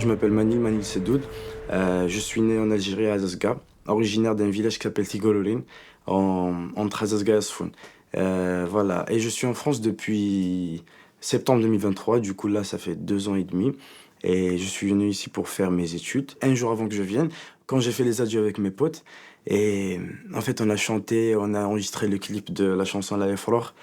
Je m'appelle Manil Sedoud. Je suis né en Algérie à Azazga, originaire d'un village qui s'appelle Tigolorin, entre Azazga et Asfoun. Voilà. Et je suis en France depuis septembre 2023. Du coup, là, ça fait 2 ans et demi. Et je suis venu ici pour faire mes études. Un jour avant que je vienne, quand j'ai fait les adieux avec mes potes, et en fait, on a chanté, on a enregistré le clip de la chanson La Efror.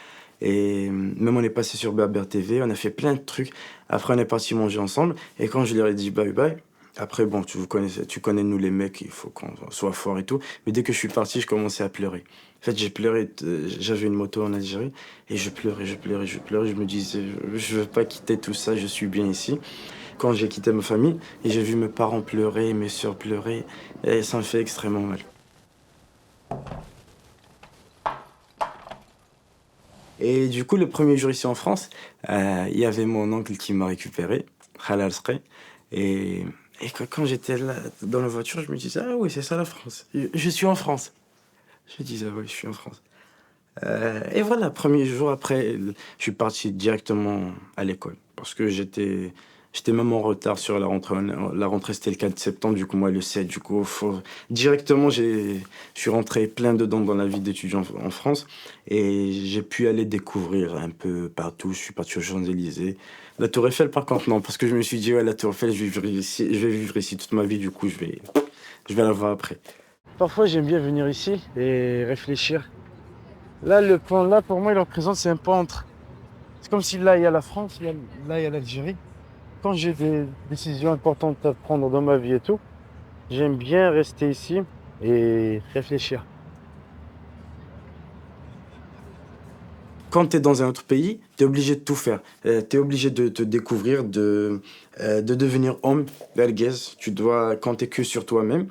Et même on est passé sur Berber TV, on a fait plein de trucs. Après, on est parti manger ensemble. Et quand je leur ai dit bye bye, après, bon, tu connais nous les mecs, il faut qu'on soit fort et tout. Mais dès que je suis parti, je commençais à pleurer. En fait, j'ai pleuré. J'avais une moto en Algérie et je pleurais, je pleurais, je pleurais. Je me disais, je veux pas quitter tout ça, je suis bien ici. Quand j'ai quitté ma famille et j'ai vu mes parents pleurer, mes soeurs pleurer, et ça me fait extrêmement mal. Et du coup, le premier jour ici en France, il y avait mon oncle qui m'a récupéré, Khalal Srey. Et, et quand j'étais là dans la voiture, je me disais, ah oui, c'est ça la France. Je suis en France. Je me disais, ah oui, je suis en France. Et voilà, premier jour après, je suis parti directement à l'école. Parce que j'étais même en retard sur la rentrée. La rentrée, c'était le 4 septembre, du coup, moi, le 7. Du coup, directement, je suis rentré plein dedans dans la vie d'étudiant en France. Et j'ai pu aller découvrir un peu partout. Je suis parti aux Champs-Élysées. La Tour Eiffel, par contre, non. Parce que je me suis dit, ouais, la Tour Eiffel, je vais vivre ici toute ma vie. Du coup, je vais la voir après. Parfois, j'aime bien venir ici et réfléchir. Là, le point là, pour moi, il représente, c'est un point entre. C'est comme si là, il y a la France, là, il y a l'Algérie. Quand j'ai des décisions importantes à prendre dans ma vie et tout, j'aime bien rester ici et réfléchir. Quand tu es dans un autre pays, tu es obligé de tout faire. Tu es obligé de te découvrir, de devenir homme, belgaise. Tu dois compter que sur toi-même.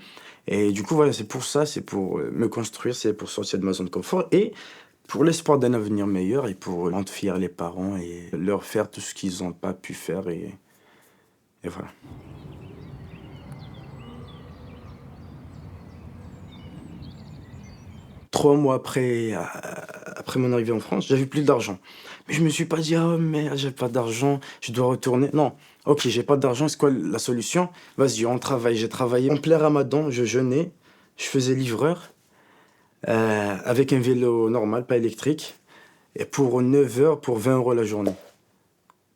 Et du coup, voilà, c'est pour ça, c'est pour me construire, c'est pour sortir de ma zone de confort et pour l'espoir d'un avenir meilleur et pour rendre fiers les parents et leur faire tout ce qu'ils n'ont pas pu faire. Et voilà. 3 mois après mon arrivée en France, j'avais plus d'argent. Mais je me suis pas dit, oh merde, j'ai pas d'argent, je dois retourner. Non, ok, j'ai pas d'argent, c'est quoi la solution? Vas-y, on travaille. J'ai travaillé en plein ramadan, je jeûnais, je faisais livreur avec un vélo normal, pas électrique, et pour 9 heures, pour 20 euros la journée.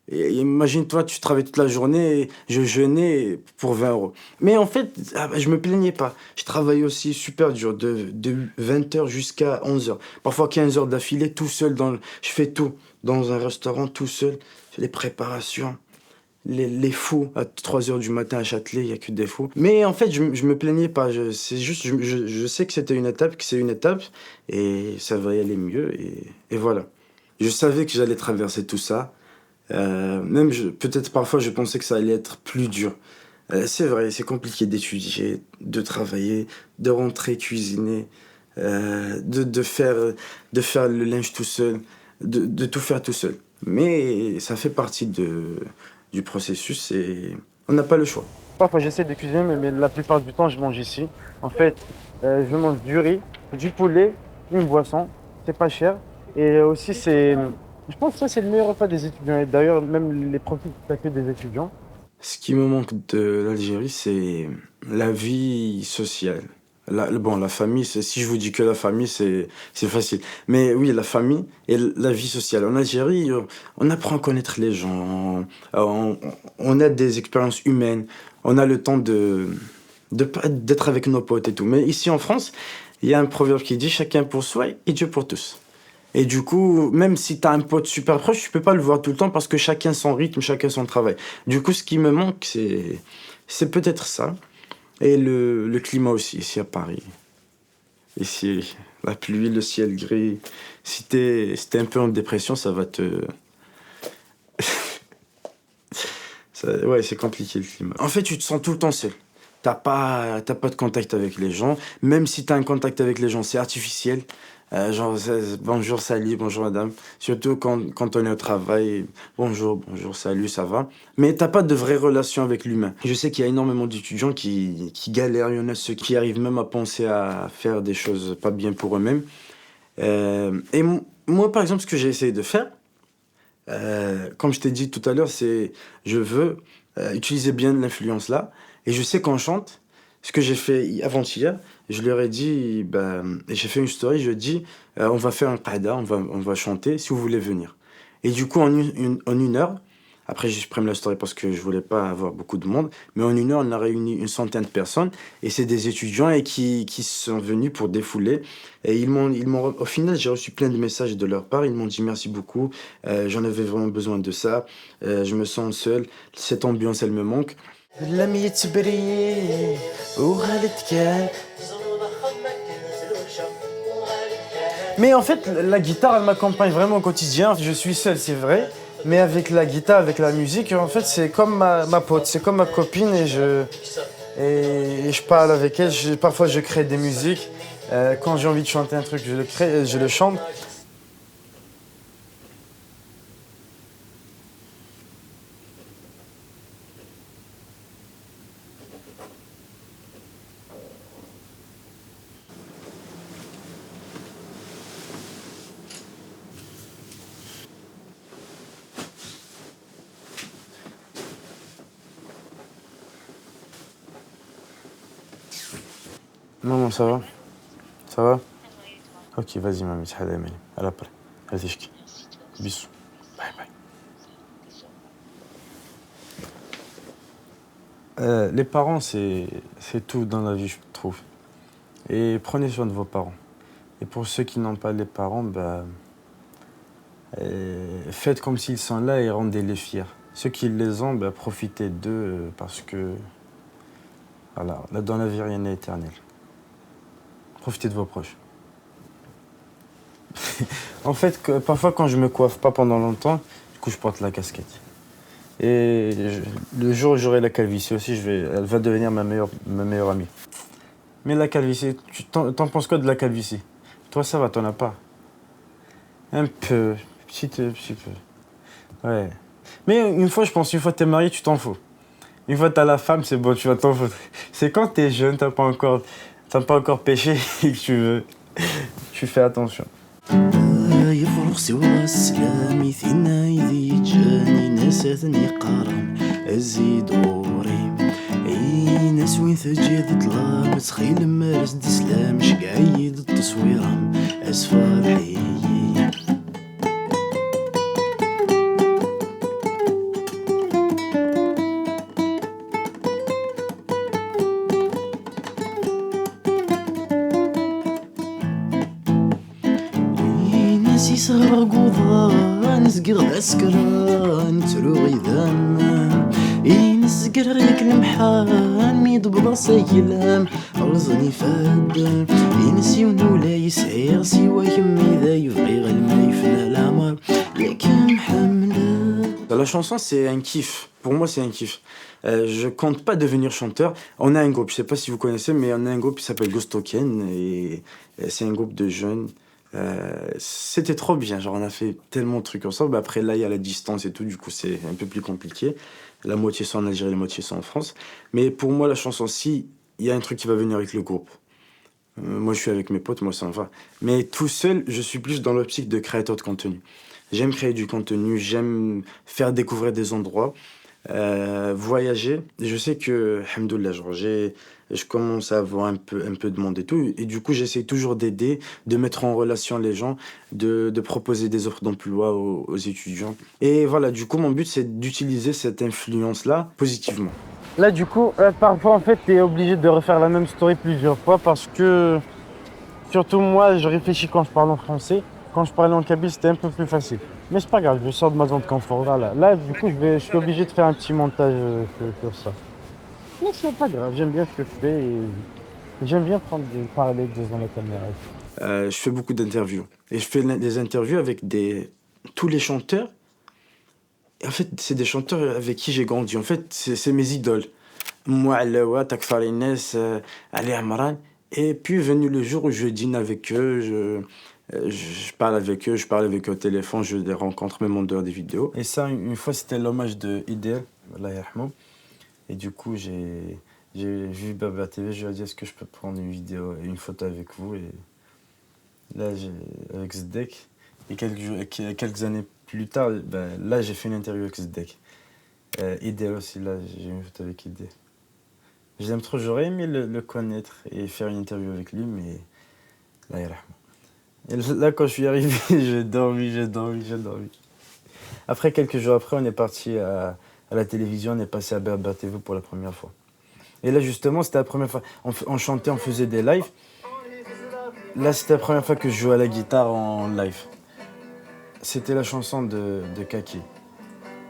Et imagine-toi, tu travailles toute la journée et je jeûnais pour 20 euros. Mais en fait, je me plaignais pas. Je travaillais aussi super dur, de 20 heures jusqu'à 11 heures. Parfois 15 heures d'affilée, tout seul. Je fais tout. Dans un restaurant, tout seul. Je fais les préparations. Les fous, à 3 heures du matin à Châtelet, il n'y a que des fous. Mais en fait, je me plaignais pas. C'est juste, je sais que c'était une étape, que c'est une étape. Et ça va y aller mieux. Et voilà. Je savais que j'allais traverser tout ça. Même peut-être parfois je pensais que ça allait être plus dur. C'est vrai, c'est compliqué d'étudier, de travailler, de rentrer cuisiner, de faire le linge tout seul, de tout faire tout seul. Mais ça fait partie du processus et on n'a pas le choix. Parfois j'essaie de cuisiner, mais la plupart du temps je mange ici. En fait, je mange du riz, du poulet, une boisson, c'est pas cher. Et aussi je pense que ça, c'est le meilleur repas des étudiants. Et d'ailleurs, même les profs, pas que des étudiants. Ce qui me manque de l'Algérie, c'est la vie sociale. Bon, la famille, si je vous dis que la famille, c'est facile. Mais oui, la famille et la vie sociale. En Algérie, on apprend à connaître les gens, on a des expériences humaines, on a le temps d'être avec nos potes et tout. Mais ici en France, il y a un proverbe qui dit chacun pour soi et Dieu pour tous. Et du coup, même si tu as un pote super proche, tu peux pas le voir tout le temps parce que chacun son rythme, chacun son travail. Du coup, ce qui me manque, c'est peut-être ça. Et le climat aussi, ici à Paris. Ici, la pluie, le ciel gris. Si t'es un peu en dépression, ça va te... Ouais, c'est compliqué le climat. En fait, tu te sens tout le temps seul. T'as pas de contact avec les gens. Même si t'as un contact avec les gens, c'est artificiel. Genre, bonjour, salut, bonjour madame. Surtout quand on est au travail, bonjour, salut, ça va. Mais t'as pas de vraie relation avec l'humain. Je sais qu'il y a énormément d'étudiants qui galèrent. Il y en a ceux qui arrivent même à penser à faire des choses pas bien pour eux-mêmes. Moi, par exemple, ce que j'ai essayé de faire, comme je t'ai dit tout à l'heure, c'est je veux utiliser bien l'influence là. Et je sais qu'on chante. Ce que j'ai fait avant-hier, je leur ai dit, bah, et j'ai fait une story, je dis, on va faire un qada, on va chanter si vous voulez venir. Et du coup, en une heure, après j'ai supprimé la story parce que je voulais pas avoir beaucoup de monde, mais en une heure, on a réuni une centaine de personnes, et c'est des étudiants et qui sont venus pour défouler. Et au final, j'ai reçu plein de messages de leur part, ils m'ont dit merci beaucoup, j'en avais vraiment besoin de ça, je me sens seul, cette ambiance, elle me manque. لم يتبري وغالت كان. Mais en fait, la guitare, elle m'accompagne vraiment au quotidien. Je suis seul, c'est vrai. Mais avec la guitare, avec la musique, en fait, c'est comme ma pote, c'est comme ma copine et je parle avec elle. Parfois, je crée des musiques. Quand j'ai envie de chanter un truc, je le crée, je le chante. Maman, ça va? Ça va? Ok, vas-y, mamie, à l'après. Vas-y, bisous. Bye bye. Les parents, c'est tout dans la vie, je trouve. Et prenez soin de vos parents. Et pour ceux qui n'ont pas les parents, bah, faites comme s'ils sont là et rendez-les fiers. Ceux qui les ont, bah, profitez d'eux parce que voilà, là, dans la vie, rien n'est éternel. Profitez de vos proches. En fait, parfois, quand je me coiffe pas pendant longtemps, du coup, je porte la casquette. Et le jour où j'aurai la calvitie aussi, elle va devenir ma meilleure amie. Mais la calvitie, t'en penses quoi de la calvitie? Toi, ça va, t'en as pas? Un peu, petit peu. Ouais. Mais une fois t'es marié, tu t'en fous. Une fois t'as la femme, c'est bon, tu vas t'en foutre. C'est quand t'es jeune, t'as pas encore péché et que tu fais attention. يفرغ سوى السلام ثنا يذي جاني ناس ثني قارم أزيد أوري أي ناس وين ثجيد طلاب تخيل مارس دسلام شقعيد التصويرام أسفار حيي ناسي سهر قوضان سقر أسكران تروغي ذام نسقر غيك المحان ميد بلاصة يلام رزني فاد نسيون ولا يسعير سوا يمي ذا يبغي غير ما يفنى العمر لكن محملة. La chanson, c'est un kiff. Pour moi, c'est un kiff. Je compte pas devenir chanteur. On a un groupe, je sais pas si vous connaissez, mais on a un groupe qui s'appelle Ghost Token et c'est un groupe de jeunes. C'était trop bien, genre on a fait tellement de trucs ensemble. Après là il y a la distance et tout, du coup c'est un peu plus compliqué. La moitié sont en Algérie, la moitié sont en France. Mais pour moi la chanson, si il y a un truc qui va venir avec le groupe. Moi je suis avec mes potes, moi ça me va. Mais tout seul, je suis plus dans l'optique de créateur de contenu. J'aime créer du contenu, j'aime faire découvrir des endroits, voyager. Et je sais que, alhamdoulilah, je commence à avoir un peu de monde et tout. Et du coup, j'essaie toujours d'aider, de mettre en relation les gens, de proposer des offres d'emploi aux étudiants. Et voilà, du coup, mon but, c'est d'utiliser cette influence-là positivement. Là, du coup, parfois, en fait, tu es obligé de refaire la même story plusieurs fois parce que, surtout moi, je réfléchis quand je parle en français. Quand je parlais en kabyle, c'était un peu plus facile. Mais c'est pas grave, je sors de ma zone de confort. Là, du coup, je suis obligé de faire un petit montage sur ça. Mais c'est pas grave, j'aime bien ce que je fais et j'aime bien parler devant la caméra. Je fais beaucoup d'interviews. Et je fais des interviews avec tous les chanteurs. Et en fait, c'est des chanteurs avec qui j'ai grandi. En fait, c'est mes idoles. Moi, Alawa, Takfar Inès, Ali Amran. Et puis, venu le jour où je dîne avec eux, je parle avec eux, je parle avec eux au téléphone, je les rencontre même en dehors des vidéos. Et ça, une fois, c'était l'hommage de Idel, Allah yarhamou. Et du coup, j'ai vu Baba TV, je lui ai dit, est-ce que je peux prendre une vidéo et une photo avec vous? Et là, avec Zdek. Et quelques années plus tard, ben, là, j'ai fait une interview avec Zdek. Idé aussi, là, j'ai une photo avec Idé. Je l'aime trop, j'aurais aimé le connaître et faire une interview avec lui, mais là, et là, quand je suis arrivé, j'ai dormi. Après, quelques jours après, on est parti à la télévision, on est passé à Berber TV pour la première fois. Et là, justement, c'était la première fois. On chantait, on faisait des lives. Là, c'était la première fois que je jouais à la guitare en live. C'était la chanson de Kaki.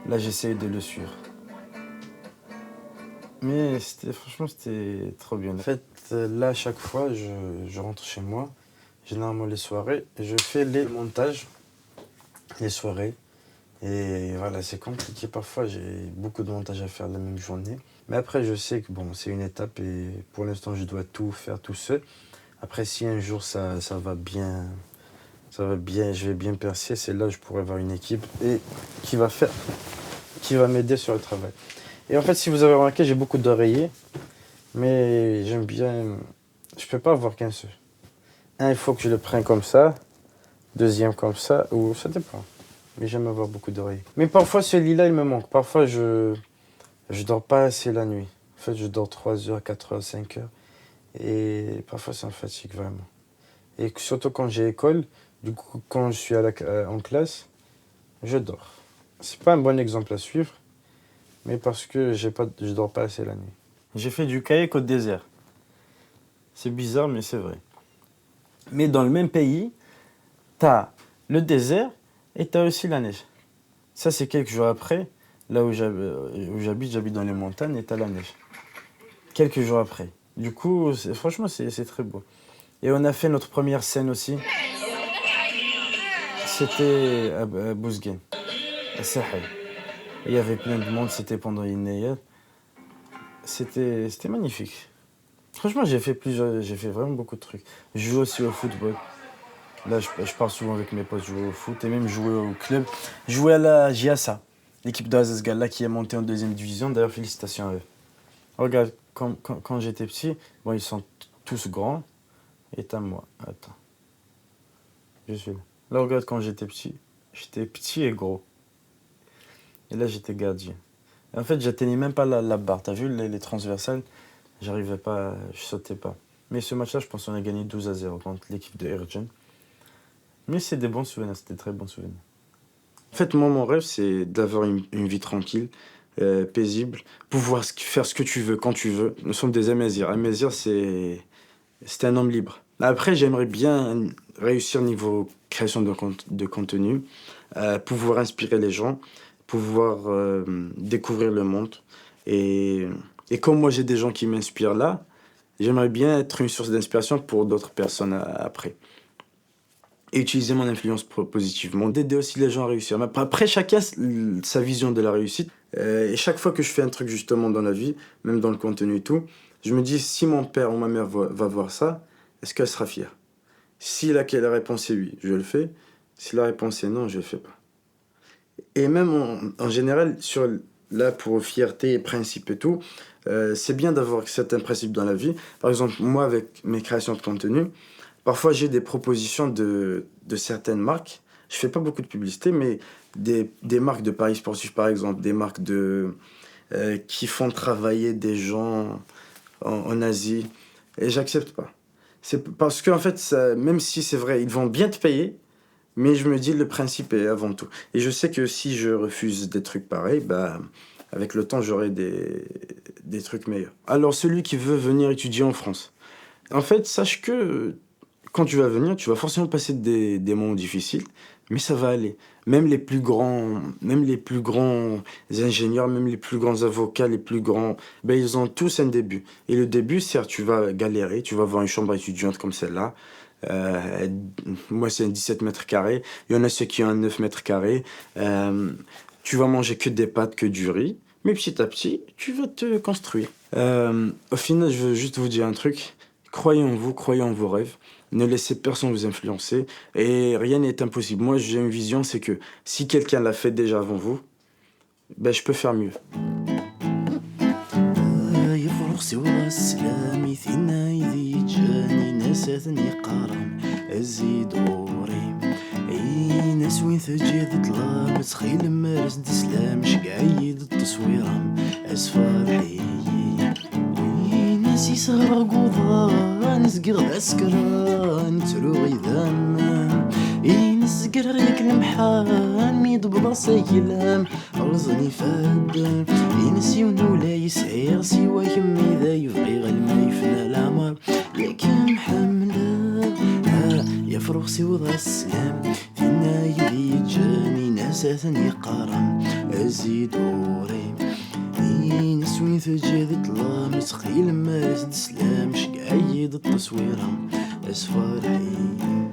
Là, j'essayais de le suivre. Mais franchement, c'était trop bien. En fait, là, à chaque fois, je rentre chez moi. Généralement, les soirées, je fais les montages, les soirées. Et voilà, c'est compliqué. Parfois, j'ai beaucoup de montages à faire la même journée. Mais après, je sais que bon, c'est une étape et pour l'instant, je dois tout faire tout seul. Après, si un jour ça va bien, je vais bien percer, c'est là que je pourrais avoir une équipe et qui va m'aider sur le travail. Et en fait, si vous avez remarqué, j'ai beaucoup d'oreillers, mais j'aime bien. Je peux pas avoir qu'un seul. Un, il faut que je le prenne comme ça. Deuxième comme ça, ou ça dépend. Mais j'aime avoir beaucoup d'oreillers. Mais parfois, celui-là, il me manque. Parfois, je dors pas assez la nuit. En fait, je dors 3 heures, 4 heures, 5 heures. Et parfois, ça me fatigue vraiment. Et surtout quand j'ai école, du coup, quand je suis en classe, je dors. C'est pas un bon exemple à suivre, mais parce que je dors pas assez la nuit. J'ai fait du kayak au désert. C'est bizarre, mais c'est vrai. Mais dans le même pays, t'as le désert et t'as aussi la neige. Ça, c'est quelques jours après, là où j'habite dans les montagnes et t'as la neige. Quelques jours après. Du coup, franchement, c'est très beau. Et on a fait notre première scène aussi. C'était à Bouzguine, à Sahel. Il y avait plein de monde, c'était pendant une Nayad. C'était magnifique. Franchement, j'ai fait vraiment beaucoup de trucs. Je joue aussi au football. Là, je pars souvent avec mes potes jouer au foot et même jouer au club. Jouer à la Giassa, l'équipe d'Azaz Gala qui est montée en deuxième division. D'ailleurs, félicitations à eux. Regarde, quand j'étais petit, bon, ils sont tous grands. Et à moi. Attends. Je suis là. Là, regarde, quand j'étais petit et gros. Et là, j'étais gardien. Et en fait, j'atteignais même pas la barre. T'as vu les transversales? J'arrivais pas, je sautais pas. Mais ce match-là, je pense qu'on a gagné 12-0 contre l'équipe de Ergen. Mais c'est des bons souvenirs, c'était de très bons souvenirs. En fait, moi, mon rêve, c'est d'avoir une vie tranquille, paisible, pouvoir faire ce que tu veux, quand tu veux. Nous sommes des Amazirs. Amazir, c'est un homme libre. Après, j'aimerais bien réussir niveau création de contenu, pouvoir inspirer les gens, pouvoir découvrir le monde. Et, et comme moi, j'ai des gens qui m'inspirent là, j'aimerais bien être une source d'inspiration pour d'autres personnes après. Et utiliser mon influence positivement, d'aider aussi les gens à réussir. Mais après, chacun sa vision de la réussite. Et chaque fois que je fais un truc justement dans la vie, même dans le contenu et tout, je me dis, si mon père ou ma mère va voir ça, est-ce qu'elle sera fière? Si la réponse est oui, je le fais. Si la réponse est non, je le fais pas. Et même en général, là, pour fierté et principe et tout, c'est bien d'avoir certains principes dans la vie. Par exemple, moi, avec mes créations de contenu, parfois, j'ai des propositions de certaines marques. Je fais pas beaucoup de publicité, mais des marques de paris sportifs, par exemple, des marques qui font travailler des gens en Asie. Et j'accepte pas. C'est parce qu'en fait, même si c'est vrai, ils vont bien te payer, mais je me dis le principe est avant tout. Et je sais que si je refuse des trucs pareils, bah, avec le temps, j'aurai des trucs meilleurs. Alors, celui qui veut venir étudier en France, en fait, sache que quand tu vas venir, tu vas forcément passer des moments difficiles, mais ça va aller. Même les plus grands ingénieurs, même les plus grands avocats, les plus grands, ben, ils ont tous un début. Et le début, certes, tu vas galérer, tu vas avoir une chambre étudiante comme celle-là. Euh, Moi, c'est un 17 mètres carrés. Il y en a ceux qui ont un 9 mètres carrés. Tu vas manger que des pâtes, que du riz. Mais petit à petit, tu vas te construire. Au final, je veux juste vous dire un truc. Croyez en vous, croyez en vos rêves. Ne laissez personne vous influencer. Et rien n'est impossible. Moi, j'ai une vision, c'est que si quelqu'un l'a fait déjà avant vous, ben, je peux faire mieux. يفرغ سوى السلام ثنا إذي جاني نساتني قارن أزيد أوري ناس وين تجي تطلع متخيل مارس دسلام شقايد التصويرة أسفارحي ناس يسهر قوضا نسقر أسكران ترو غيذام نسقر غيك المحان ميد بلاصة يلام رزني فاد ينسيون ولا يسعير سوا يمي ذا يبغي غير ما يفنى العمر لكن محملة يا فروخسي وضع السلام فينا يبي جاني ناس ثاني قارم أزيد أوري ناس وين تجي تطلع متخيل مارس دسلام شقايد التصويرة أسفارحي